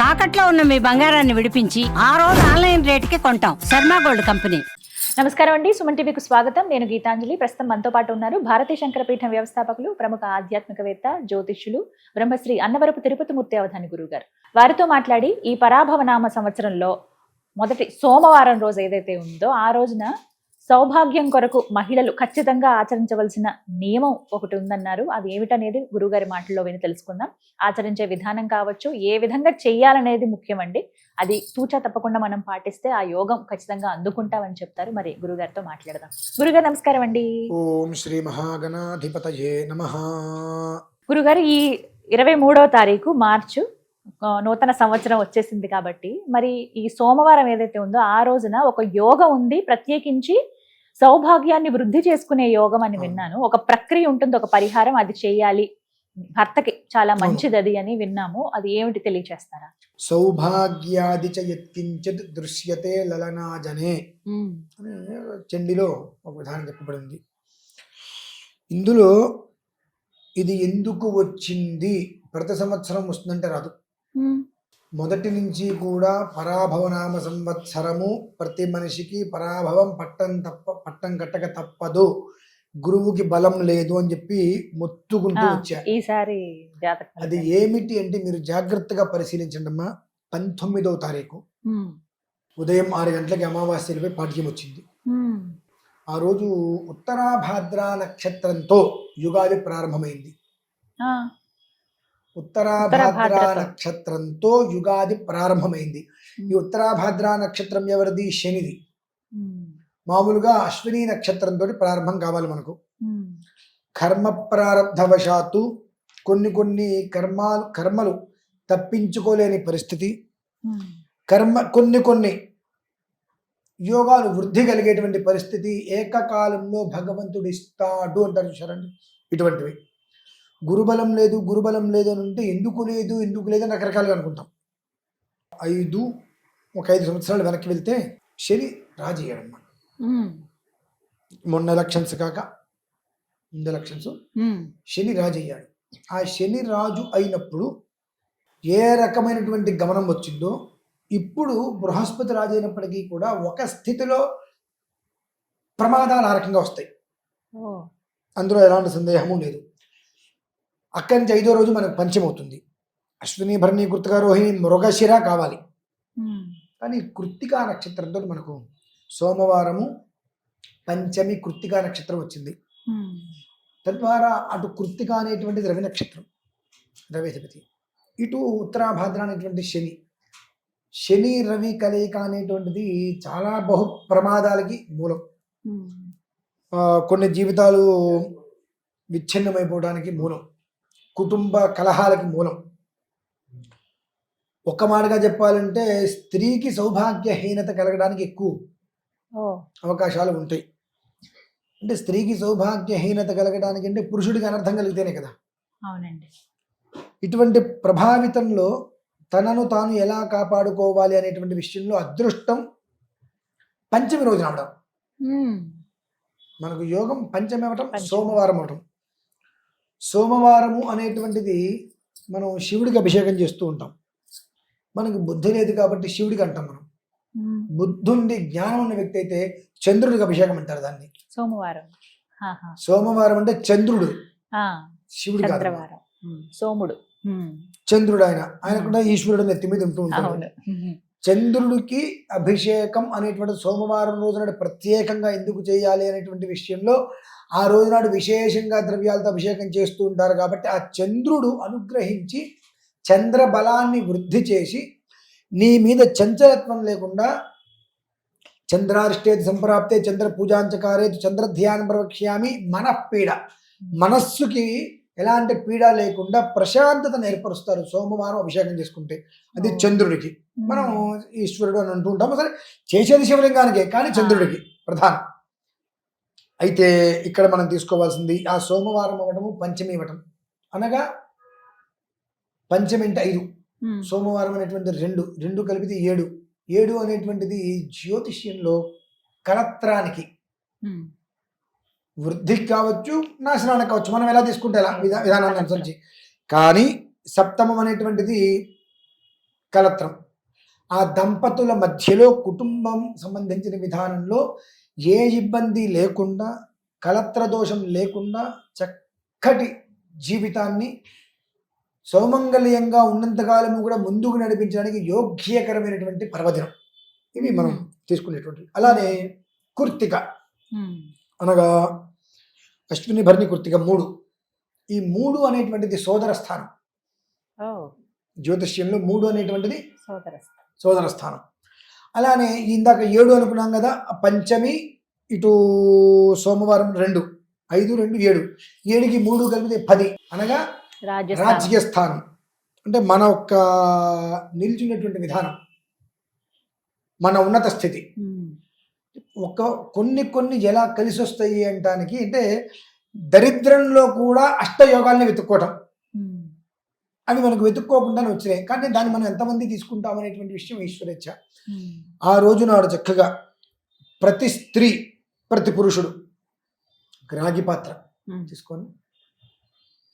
తాకట్లో ఉన్న మీ బంగారాన్ని విడిపించి ఆ రోజు ఆన్లైన్ రేటుకి కొంటాం. Sharma gold company. నమస్కారం అండి, సుమన్ టీవీకి స్వాగతం. నేను గీతాంజలి. ప్రస్తుతం మనతో పాటు ఉన్నారు భారతీయ శంకరపీఠం వ్యవస్థాపకులు, ప్రముఖ ఆధ్యాత్మికవేత్త, జ్యోతిష్యులు, బ్రహ్మశ్రీ అన్నవరపు తిరుపతిమూర్తి అవధాని గురువు గారు. వారితో మాట్లాడి ఈ పరాభవనామ సంవత్సరంలో మొదటి సోమవారం రోజు ఏదైతే ఉందో ఆ రోజున సౌభాగ్యం కొరకు మహిళలు ఖచ్చితంగా ఆచరించవలసిన నియమం ఒకటి ఉందన్నారు. అది ఏమిటనేది గురువుగారి మాటల్లో విని తెలుసుకుందాం. ఆచరించే విధానం కావచ్చు, ఏ విధంగా చెయ్యాలనేది ముఖ్యమండి. అది తూచా తప్పకుండా మనం పాటిస్తే ఆ యోగం ఖచ్చితంగా అందుకుంటామని చెప్తారు. మరి గురుగారితో మాట్లాడదాం. గురుగారు నమస్కారం అండి. ఓం శ్రీ మహాగణాధిపతయే నమః. గురుగారు, ఈ 23వ తారీఖు మార్చు నూతన సంవత్సరం వచ్చేసింది కాబట్టి మరి ఈ సోమవారం ఏదైతే ఉందో ఆ రోజున ఒక యోగం ఉంది, ప్రత్యేకించి సౌభాగ్యాన్ని వృద్ధి చేసుకునే యోగం అని విన్నాను. ఒక ప్రక్రియ ఉంటుంది, ఒక పరిహారం, అది చేయాలి, భర్తకి చాలా మంచిది అది అని విన్నాము. అది ఏమిటి తెలియచేస్తారా? సౌభాగ్యాది చ యత్కించిత్ దృశ్యతే లలనాజనే అని చండిలో ఒక విధానం చెప్పబడింది. ఇందులో ఇది ఎందుకు వచ్చింది, ప్రతి సంవత్సరం వస్తుందంటే రాదు. మొదటి నుంచి కూడా పరాభవనామ సంవత్సరము ప్రతి మనిషికి పరాభవం పట్టం కట్టక తప్పదు, గురువుకి బలం లేదు అని చెప్పి మొత్తుకుంటూ వచ్చారు. ఈసారి అది ఏమిటి అంటే మీరు జాగ్రత్తగా పరిశీలించండి అమ్మా. 19వ తారీఖు ఉదయం 6 గంటలకి అమావాస్యలపై పాఠ్యం వచ్చింది. ఆ రోజు ఉత్తరాభాద్ర నక్షత్రంతో యుగాది ప్రారంభమైంది. ఉత్తరాభాద్ర నక్షత్రంతో యుగాది ప్రారంభమైంది. ఈ ఉత్తరాభాద్ర నక్షత్రం ఎవరిది? శనిది. మామూలుగా అశ్విని నక్షత్రంతో ప్రారంభం కావాలి మనకు. కర్మ ప్రారంధవశాత్తు కొన్ని కర్మలు తప్పించుకోలేని పరిస్థితి, కొన్ని యోగాలు వృద్ధి కలిగేటువంటి పరిస్థితి ఏకకాలంలో భగవంతుడు ఇస్తాడు అంటారు చూసారండి. ఇటువంటివి గురుబలం లేదు అని అంటే ఎందుకు లేదు అని రకరకాలుగా అనుకుంటాం. 5 సంవత్సరాలు వెనక్కి వెళ్తే శని రాజు అయ్యాడన్నమాట. మొన్న ఎలక్షన్స్ కాక ముందు ఎలక్షన్స్ శని రాజు అయ్యాడు. ఆ శని రాజు అయినప్పుడు ఏ రకమైనటువంటి గమనం వచ్చిందో ఇప్పుడు బృహస్పతి రాజు అయినప్పటికీ కూడా ఒక స్థితిలో ప్రమాదాలు ఆ రకంగా వస్తాయి. అందులో ఎలాంటి సందేహము లేదు. అక్కడి నుంచి 5వ రోజు మనకు పంచమవుతుంది. అశ్విని, భరణి, కృత్తిక, రోహిణి, మృగశిర కావాలి. కానీ కృత్తికా నక్షత్రంతో మనకు సోమవారము పంచమి కృత్తికా నక్షత్రం వచ్చింది. తద్వారా అటు కృత్తిక అనేటువంటిది రవి నక్షత్రం, రవిధిపతి. ఇటు ఉత్తరాభాద్ర అనేటువంటి శని రవి కలయిక అనేటువంటిది చాలా బహు ప్రమాదాలకి మూలం. కొన్ని జీవితాలు విచ్ఛిన్నమైపోవడానికి మూలం, కుటుంబ కలహాలకి మూలం. ఒక్క మాటగా చెప్పాలంటే స్త్రీకి సౌభాగ్యహీనత కలగడానికి ఎక్కువ అవకాశాలు ఉంటాయి. అంటే స్త్రీకి సౌభాగ్యహీనత కలగడానికి అంటే పురుషుడికి అనర్థం కలిగితేనే కదా. అవునండి. ఇటువంటి ప్రభావితంలో తనను తాను ఎలా కాపాడుకోవాలి అనేటువంటి విషయంలో అదృష్టం పంచమి రోజున అవడం. మనకు యోగం పంచమి అవటం, సోమవారం అవటం. సోమవారము అనేటువంటిది మనం శివుడికి అభిషేకం చేస్తూ ఉంటాం. మనకు బుద్ధి లేదు కాబట్టి శివుడికి అంటాం మనం. బుద్ధుండి జ్ఞానం ఉన్న వ్యక్తి అయితే చంద్రుడికి అభిషేకం అంటారు దాన్ని. సోమవారం అంటే చంద్రుడు, శివుడు కాదు, సోముడు, చంద్రుడు. ఆయన కూడా ఈశ్వరుడు నెత్తి మీద ఉంటూ ఉంటాడు. చంద్రుడికి అభిషేకం అనేటువంటి సోమవారం రోజునాడు ప్రత్యేకంగా ఎందుకు చేయాలి అనేటువంటి విషయంలో ఆ రోజునాడు విశేషంగా ద్రవ్యాలతో అభిషేకం చేస్తూ ఉంటారు. కాబట్టి ఆ చంద్రుడు అనుగ్రహించి చంద్ర బలాన్ని వృద్ధి చేసి నీ మీద చంచలత్వం లేకుండా, చంద్రారిష్టేతి సంప్రాప్తే చంద్ర పూజాంచకారే చంద్రధ్యానం ప్రవక్ష్యామి మనఃపీడ, మనస్సుకి ఎలాంటి పీడ లేకుండా ప్రశాంతతను ఏర్పరుస్తారు సోమవారం అభిషేకం చేసుకుంటే. అది చంద్రుడికి. మనం ఈశ్వరుడు అని అంటూ ఉంటాము. సరే, చేసేది శివలింగానికే, కానీ చంద్రుడికి ప్రధానం. అయితే ఇక్కడ మనం తీసుకోవాల్సింది ఆ సోమవారం అవ్వటము, పంచమి ఇవ్వటం. అనగా పంచమి అంటే 5, సోమవారం అనేటువంటి 2 కలిపితే 7 అనేటువంటిది జ్యోతిష్యంలో కలత్రానికి, వృద్ధికి కావచ్చు, నాశనానికి కావచ్చు, మనం ఎలా తీసుకుంటే ఎలా విధానాన్ని అనుసరించి. కానీ సప్తమం అనేటువంటిది కలత్రం. ఆ దంపతుల మధ్యలో కుటుంబం సంబంధించిన విధానంలో ఏ ఇబ్బంది లేకుండా, కలత్ర దోషం లేకుండా చక్కటి జీవితాన్ని సౌమంగళ్యంగా ఉన్నంతకాలము కూడా ముందుకు నడిపించడానికి యోగ్యకరమైనటువంటి పర్వదినం. ఇవి మనం తీసుకునేటువంటి. అలానే కృత్తిక అనగా అశ్విని భరణి కృత్తిక 3. ఈ 3 అనేటువంటిది సోదర స్థానం. జ్యోతిష్యంలో 3 అనేటువంటిది సోదర స్థానం. అలానే ఇందాక 7 అనుకున్నాం కదా, పంచమి ఇటు సోమవారం 2, 5, 2, 7. 7కి 3 కలిపితే 10 అనగా రాజకీయ స్థానం. అంటే మన యొక్క నిల్చున్నటువంటి విధానం, మన ఉన్నత స్థితి. కొన్ని ఎలా కలిసి వస్తాయి అంటానికి అంటే దరిద్రంలో కూడా అష్టయోగాల్ని వెతుక్కోవటం. అవి మనకు వెతుక్కోకుండానే వచ్చినాయి, కానీ దాన్ని మనం ఎంతమంది తీసుకుంటాం అనేటువంటి విషయం ఈశ్వరేచ్ఛ. ఆ రోజు నాడు చక్కగా ప్రతి స్త్రీ ప్రతి పురుషుడు రాగి పాత్ర తీసుకొని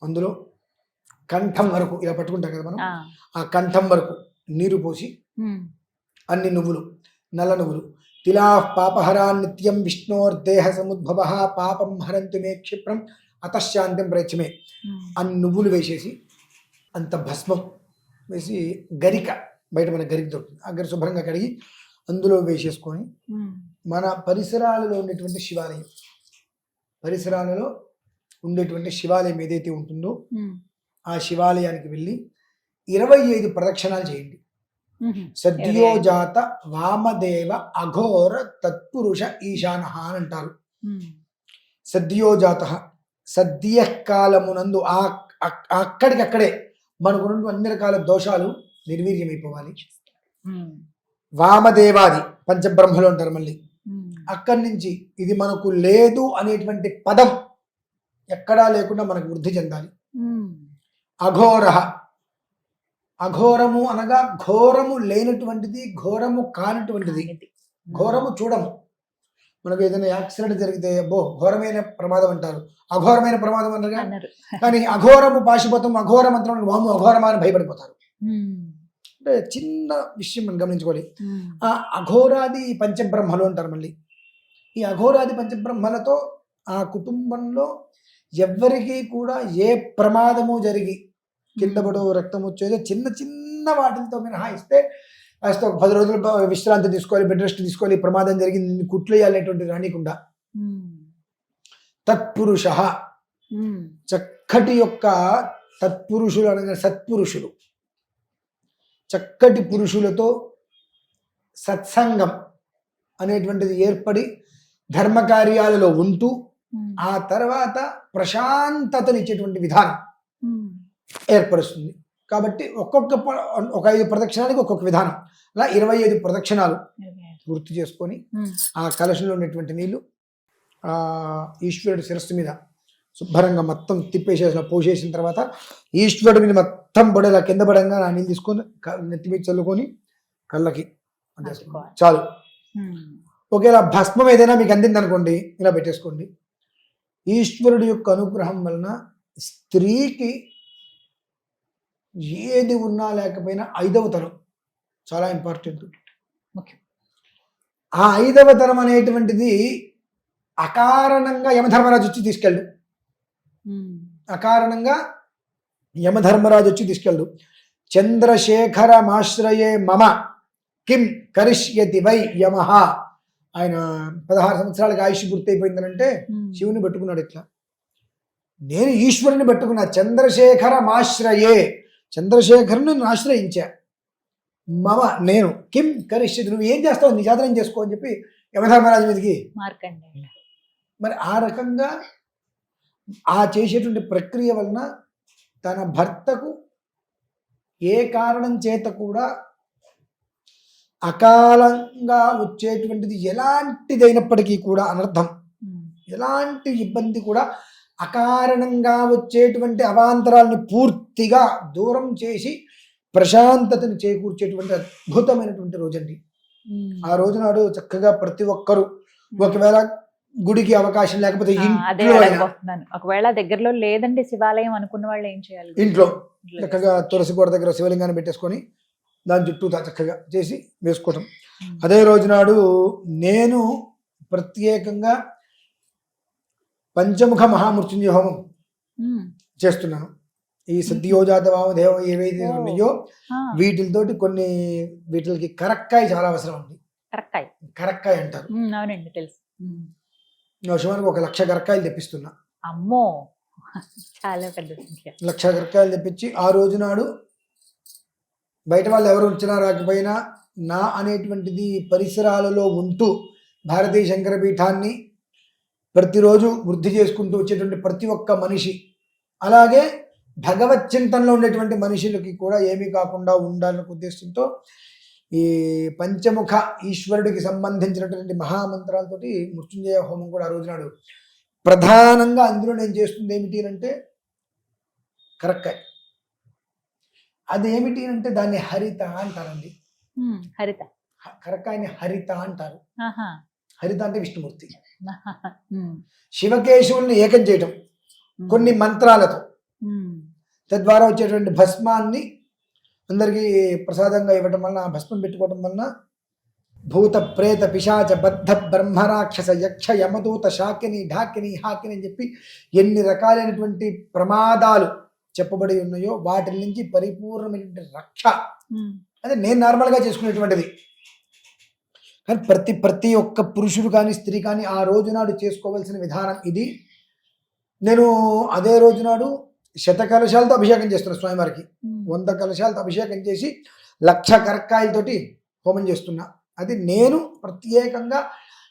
అందులో కంఠం వరకు ఇలా పట్టుకుంటాం కదా మనం, ఆ కంఠం వరకు నీరు పోసి అన్ని నువ్వులు, నల్ల నువ్వులు, తిలా పాపహరా నిత్యం విష్ణోర్దేహ సముద్భవ పాపం హరంతు మే క్షిప్రం అతశాంతం ప్రయత్మే, అన్ని నువ్వులు వేసేసి అంత భస్మం వేసి గరిక, బయట మన గరిక దొరుకుతుంది, ఆ గరి శుభ్రంగా కడిగి అందులో వేసేసుకొని మన పరిసరాలలో ఉండేటువంటి శివాలయం, పరిసరాలలో ఉండేటువంటి శివాలయం ఏదైతే ఉంటుందో ఆ శివాలయానికి వెళ్ళి 25 ప్రదక్షిణాలు చేయండి. సద్యోజాత వామదేవ అఘోర తత్పురుష ఈశాన అని అంటారు. సద్యోజాత సద్యకాలమునందు అక్కడికక్కడే మనకు అన్ని రకాల దోషాలు నిర్వీర్యమైపోవాలి. వామదేవాది పంచబ్రహ్మలు అంటారు. మళ్ళీ అక్కడి నుంచి ఇది మనకు లేదు అనేటువంటి పదం ఎక్కడా లేకుండా మనకు వృద్ధి చెందాలి. అఘోర, అఘోరము అనగా ఘోరము లేనటువంటిది, ఘోరము కానటువంటిది. ఘోరము చూడము. మనకు ఏదైనా యాక్సిడెంట్ జరిగితే అబ్బో ఘోరమైన ప్రమాదం అంటారు, అఘోరమైన ప్రమాదం అంటారు. కానీ అఘోరము పాశుపతం, అఘోర మంత్రం వాము అఘోరమా అని భయపడిపోతారు. అంటే చిన్న విషయం మనం గమనించుకోవాలి. ఆ అఘోరాది పంచబ్రహ్మలు అంటారు. మళ్ళీ ఈ అఘోరాది పంచబ్రహ్మలతో ఆ కుటుంబంలో ఎవ్వరికీ కూడా ఏ ప్రమాదము జరిగి కింద పడో రక్తం వచ్చేదో చిన్న చిన్న వాటితో మినహాయిస్తే కాస్త 10 రోజులు విశ్రాంతి తీసుకోవాలి, బెడ్ రెస్ట్ తీసుకోవాలి, ప్రమాదం జరిగింది కుట్లేయాలనేటువంటి రానికుండా తత్పురుష, చక్కటి యొక్క తత్పురుషులు అనగా సత్పురుషులు, చక్కటి పురుషులతో సత్సంగం అనేటువంటిది ఏర్పడి ధర్మకార్యాలలో ఉంటూ ఆ తర్వాత ప్రశాంతతనిచ్చేటువంటి విధానం ఏర్పరుస్తుంది. కాబట్టి ఒక 5 ప్రదక్షిణానికి ఒక్కొక్క విధానం, అలా 25 ప్రదక్షిణాలు పూర్తి చేసుకొని ఆ కలశంలో ఉన్నటువంటి నీళ్లు ఆ ఈశ్వరుడి శిరస్సు మీద శుభ్రంగా మొత్తం తిప్పేసేసిన పోసేసిన తర్వాత ఈశ్వరుడి మీద మొత్తం పడేలా కింద పడంగా ఆ నీళ్ళు తీసుకొని నెత్తి మీద చల్లుకొని కళ్ళకి చాలు. ఒకేలా భస్మం ఏదైనా మీకు అందింది అనుకోండి, ఇలా పెట్టేసుకోండి. ఈశ్వరుడి యొక్క అనుగ్రహం వలన స్త్రీకి ఏది ఉన్నా లేకపోయినా 5వ తరం చాలా ఇంపార్టెంట్. ఆ 5వ తరం అనేటువంటిది అకారణంగా యమధర్మరాజు వచ్చి తీసుకెళ్ళు, అకారణంగా యమధర్మరాజు వచ్చి తీసుకెళ్ళు. చంద్రశేఖరమాశ్రయే మమ కిం కరిష్యతి వై యమః. ఆయన 16 సంవత్సరాలకు ఆయుష్ పూర్తయిపోయిందనంటే శివుని పెట్టుకున్నాడు. ఇట్లా నేను ఈశ్వరుని పెట్టుకున్నా, చంద్రశేఖరమాశ్రయే, చంద్రశేఖరుని ఆశ్రయించా, మమ నేను కిం కరిష్యతి, నువ్వు ఏం చేస్తావు నీ జాతరం చేసుకో అని చెప్పి యమధర్మరాజు మీదకి. మరి ఆ రకంగా ఆ చేసేటువంటి ప్రక్రియ వలన తన భర్తకు ఏ కారణం చేత కూడా అకాలంగా వచ్చేటువంటిది ఎలాంటిదైనప్పటికీ కూడా అనర్థం, ఎలాంటి ఇబ్బంది కూడా అకారణంగా వచ్చేటువంటి అవాంతరాలను పూర్తిగా దూరం చేసి ప్రశాంతతను చేకూర్చేటువంటి అద్భుతమైనటువంటి రోజండి. ఆ రోజు నాడు చక్కగా ప్రతి ఒక్కరూ ఒకవేళ గుడికి అవకాశం లేకపోతే ఒకవేళ దగ్గరలో లేదండి శివాలయం అనుకున్న వాళ్ళు ఏం చేయాలి? ఇంట్లో చక్కగా తులసి గోడ దగ్గర శివలింగాన్ని పెట్టేసుకొని దాని చుట్టూ చక్కగా చేసి వేసుకోవటం. అదే రోజు నాడు నేను ప్రత్యేకంగా పంచముఖ మహామృత్యుంజయ హోమం చేస్తున్నాను. ఈ సద్యోజాత వామదేవ ఏవైతే ఉన్నాయో వీటితోటి వీటికి కరక్కాయ చాలా అవసరం అండి. కరక్కాయ అంటారు. అవునండి, తెలుసు. వర్షానికి 1,00,000 కరక్కాయలు తెప్పిస్తున్నా. అమ్మో, చాలా పెద్ద సంఖ్య. 1,00,000 కరక్కాయలు తెప్పించి ఆ రోజు నాడు బయట వాళ్ళు ఎవరు వచ్చినా రాకపోయినా నా అనేటువంటిది పరిసరాలలో ఉంటూ భారతీయ శంకర పీఠాన్ని ప్రతిరోజు వృద్ధి చేసుకుంటూ వచ్చేటువంటి ప్రతి ఒక్క మనిషి, అలాగే భగవత్ చింతనలో ఉండేటువంటి మనుషులకి కూడా ఏమీ కాకుండా ఉండాలనే ఉద్దేశంతో ఈ పంచముఖ ఈశ్వరుడికి సంబంధించినటువంటి మహామంత్రాలతోటి మృత్యుంజయ హోమం కూడా ఆ రోజు నాడు ప్రధానంగా అందులో నేను చేస్తుంది ఏమిటి అంటే కరక్కాయ. అదేమిటి అంటే దాన్ని హరిత అంటారండి. హరిత, కరక్కాయని హరిత అంటారు. హరిత అంటే విష్ణుమూర్తి. శివకేశవుల్ని ఏకం చేయటం కొన్ని మంత్రాలతో, తద్వారా వచ్చేటువంటి భస్మాన్ని అందరికీ ప్రసాదంగా ఇవ్వటం వలన, భస్మం పెట్టుకోవటం వలన భూత ప్రేత పిశాచ బద్ధ బ్రహ్మరాక్షస యక్ష యమదూత శాకిని ఢాకిని హాకిని అని చెప్పి ఎన్ని రకాలైనటువంటి ప్రమాదాలు చెప్పబడి ఉన్నాయో వాటి నుంచి పరిపూర్ణమైనటువంటి రక్ష. అదే నేను నార్మల్గా చేసుకునేటువంటిది. కానీ ప్రతి ఒక్క పురుషుడు కానీ స్త్రీ కానీ ఆ రోజు నాడు చేసుకోవాల్సిన విధానం ఇది. నేను అదే రోజు నాడు 100 కలశాలతో అభిషేకం చేస్తున్నా స్వామివారికి. 100 కలశాలతో అభిషేకం చేసి 1,00,000 కరక్కాయలతోటి హోమం చేస్తున్నా. అది నేను ప్రత్యేకంగా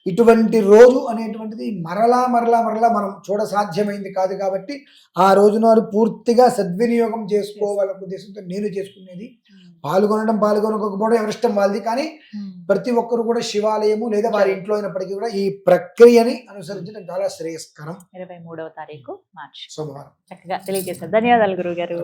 ఇటువంటి రోజు అనేటువంటిది మరలా మనం చూడ సాధ్యమైంది కాదు కాబట్టి ఆ రోజు నాడు పూర్తిగా సద్వినియోగం చేసుకోవాలనే ఉద్దేశంతో నేను చేసుకునేది. పాల్గొనకపోవడం ఎవరిష్టం వాళ్ళది. కానీ ప్రతి ఒక్కరు కూడా శివాలయము లేదా వారి ఇంట్లో అయినప్పటికీ కూడా ఈ ప్రక్రియని అనుసరించడం చాలా శ్రేయస్కరం. 23వ తారీఖు మార్చి సోమవారం. చక్కగా తెలియజేశారు. ధన్యవాదాలు గురువు గారు.